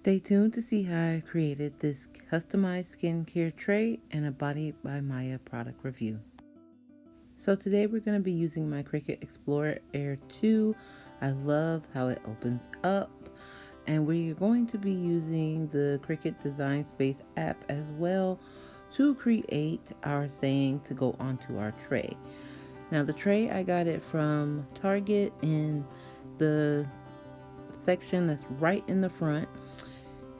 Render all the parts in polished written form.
Stay tuned to see how I created this customized skincare tray and a Body by Maya product review. So today we're going to be using my Cricut Explorer Air 2. I love how it opens up. And we're going to be using the Cricut Design Space app as well to create our saying to go onto our tray. Now the tray, I got it from Target in the section that's right in the front.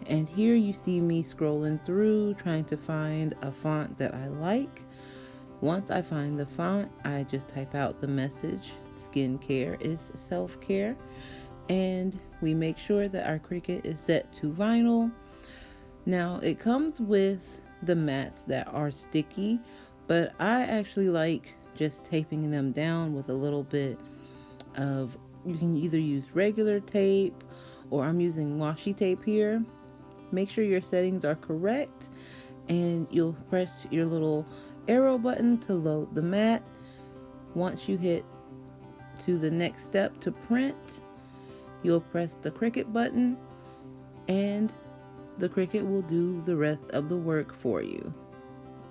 And here you see me scrolling through trying to find a font that I like. Once I find the font, I just type out the message, skincare is self-care, and we make sure that our Cricut is set to vinyl. Now it comes with the mats that are sticky, but I actually like just taping them down with a little bit of, you can either use regular tape or I'm using washi tape here. Make sure your settings are correct and you'll press your little arrow button to load the mat. Once you hit to the next step to print, you'll press the Cricut button and the Cricut will do the rest of the work for you.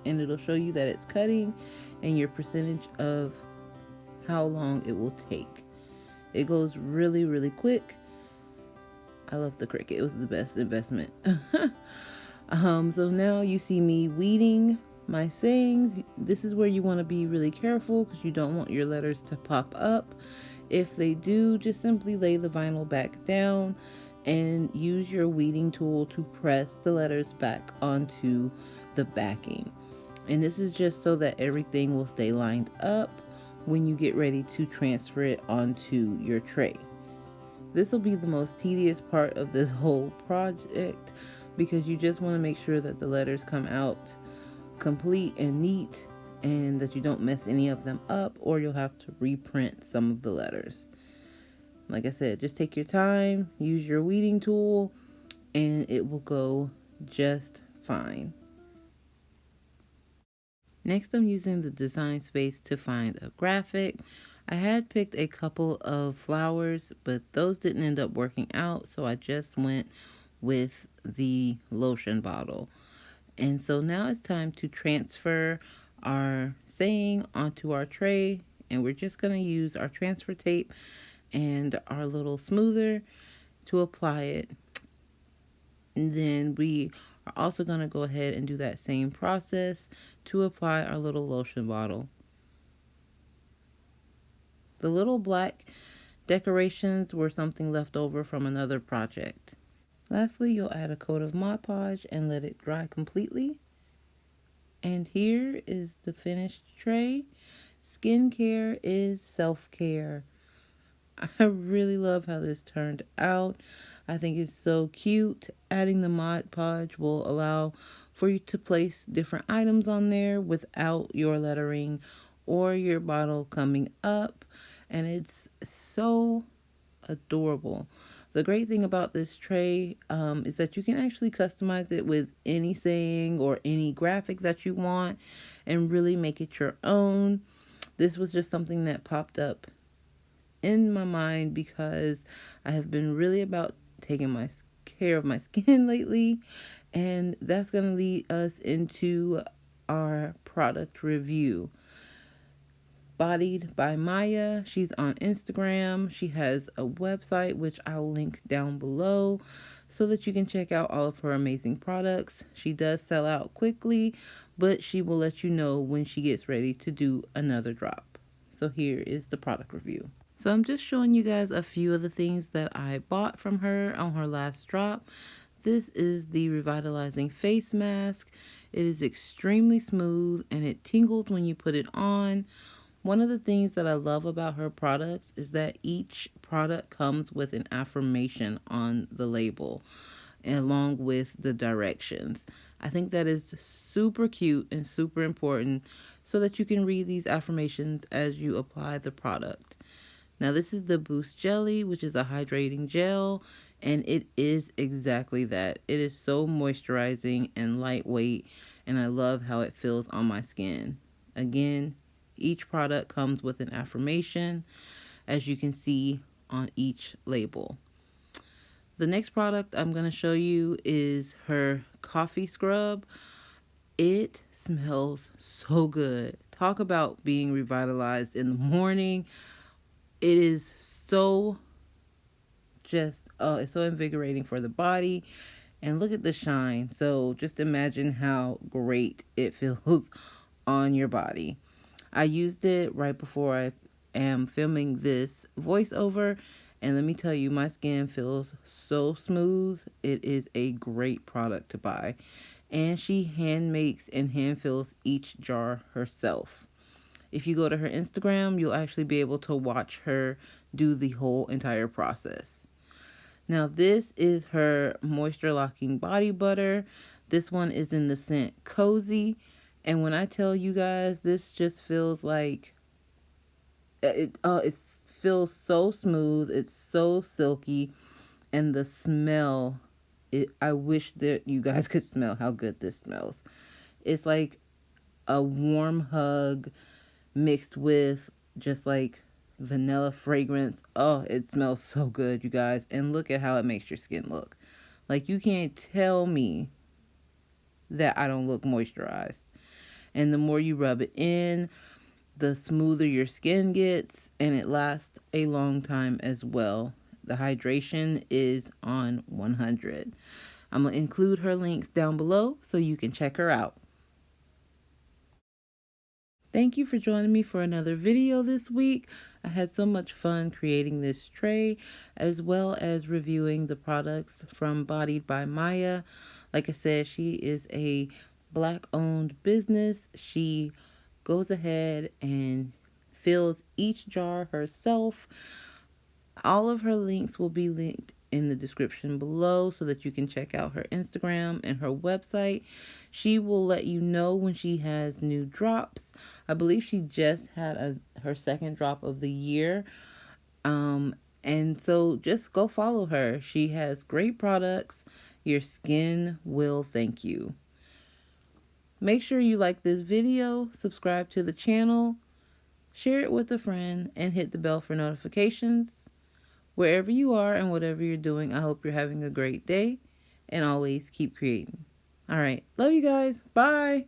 And it'll show you that it's cutting and your percentage of how long it will take. It goes really, really quick. I love the Cricut. It was the best investment. So now you see me weeding my sayings. This is where you want to be really careful because you don't want your letters to pop up. If they do, just simply lay the vinyl back down and use your weeding tool to press the letters back onto the backing. And this is just so that everything will stay lined up when you get ready to transfer it onto your tray. This will be the most tedious part of this whole project because you just want to make sure that the letters come out complete and neat and that you don't mess any of them up, or you'll have to reprint some of the letters. Like I said, just take your time, use your weeding tool, and it will go just fine. Next, I'm using the Design Space to find a graphic. I had picked a couple of flowers, but those didn't end up working out, so I just went with the lotion bottle. And so now it's time to transfer our saying onto our tray, and we're just going to use our transfer tape and our little smoother to apply it. And then we are also going to go ahead and do that same process to apply our little lotion bottle. The little black decorations were something left over from another project. Lastly, you'll add a coat of Mod Podge and let it dry completely. And here is the finished tray. Skincare is self-care. I really love how this turned out. I think it's so cute. Adding the Mod Podge will allow for you to place different items on there without your lettering or your bottle coming up. And it's so adorable. The great thing about this tray is that you can actually customize it with any saying or any graphic that you want and really make it your own. This was just something that popped up in my mind because I have been really about taking care of my skin lately, and that's going to lead us into our product review. Bodied by Maya. She's on Instagram. She has a website, which I'll link down below so that you can check out all of her amazing products. She does sell out quickly, but she will let you know when she gets ready to do another drop. So here is the product review. So I'm just showing you guys a few of the things that I bought from her on her last drop. This is the Revitalizing Face Mask. It is extremely smooth and it tingles when you put it on. One of the things that I love about her products is that each product comes with an affirmation on the label along with the directions. I think that is super cute and super important so that you can read these affirmations as you apply the product. Now this is the Boost Jelly, which is a hydrating gel, and it is exactly that. It is so moisturizing and lightweight, and I love how it feels on my skin. Again, each product comes with an affirmation, as you can see on each label. The next product I'm going to show you is her coffee scrub. It smells so good. Talk about being revitalized in the morning. It is so it's so invigorating for the body. And look at the shine. So just imagine how great it feels on your body. I used it right before I am filming this voiceover, and let me tell you, my skin feels so smooth. It is a great product to buy. And she hand makes and hand fills each jar herself. If you go to her Instagram, you'll actually be able to watch her do the whole entire process. Now, this is her moisture locking body butter. This one is in the scent Cozy. And when I tell you guys, this just feels like it feels so smooth. It's so silky. And the smell, I wish that you guys could smell how good this smells. It's like a warm hug mixed with just like vanilla fragrance. Oh, it smells so good, you guys. And look at how it makes your skin look. Like, you can't tell me that I don't look moisturized. And the more you rub it in, the smoother your skin gets, and it lasts a long time as well. The hydration is on 100. I'm going to include her links down below so you can check her out. Thank you for joining me for another video this week. I had so much fun creating this tray, as well as reviewing the products from Bodied by Maya. Like I said, she is a Black-owned business. She goes ahead and fills each jar herself. All of her links will be linked in the description below so that you can check out her Instagram and her website. She will let you know when she has new drops. I believe she just had her second drop of the year. And so just go follow her. She has great products. Your skin will thank you. Make sure you like this video, subscribe to the channel, share it with a friend, and hit the bell for notifications. Wherever you are and whatever you're doing, I hope you're having a great day, and always keep creating. All right. Love you guys. Bye.